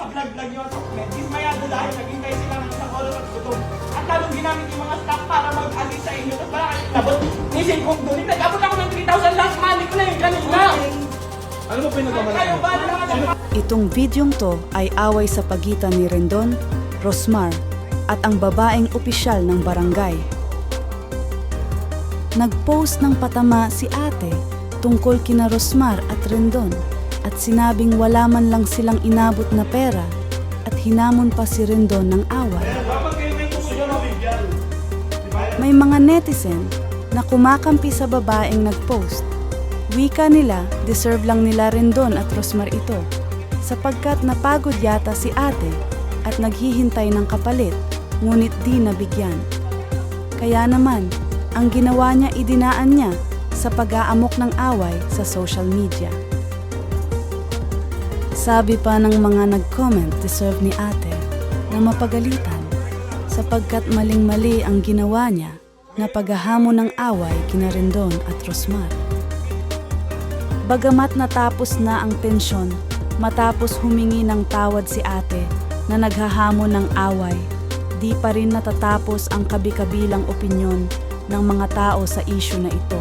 naka-vlog-vlog yung asukme. Dismayado dahil naghintay sila ng isang oras at gutom. At lalong ginamit yung mga staff para mag-alis sa inyo. Tapos wala kayong labot. Nisin kong doon. Nag-abot ako ng 3,000 last money ko na yung kanina. Ano mo pinagmamalaki Kayo mo? ba naman? Itong videong to ay away sa pagitan ni Rendon, Rosmar at ang babaeng opisyal ng barangay. Nag-post ng patama si ate tungkol kina Rosmar at Rendon at sinabing wala man lang silang inabot na pera at hinamon pa si Rendon ng away. May mga netizen na kumakampi sa babaeng nag-post. Wika nila, deserve lang nila Rendon at Rosmar ito sapagkat napagod yata si ate at naghihintay ng kapalit ngunit di nabigyan. Kaya naman, ang ginawa niya idinaan niya sa pag-aamok ng away sa social media. Sabi pa ng mga nag-comment deserve ni ate na mapagalitan sapagkat maling-mali ang ginawa niya na paghahamon ng away kina Rendon at Rosmar. Bagamat natapos na ang tensyon, matapos humingi ng tawad si ate na naghahamon ng away, di pa rin natatapos ang kabi-kabilang opinyon ng mga tao sa issue na ito.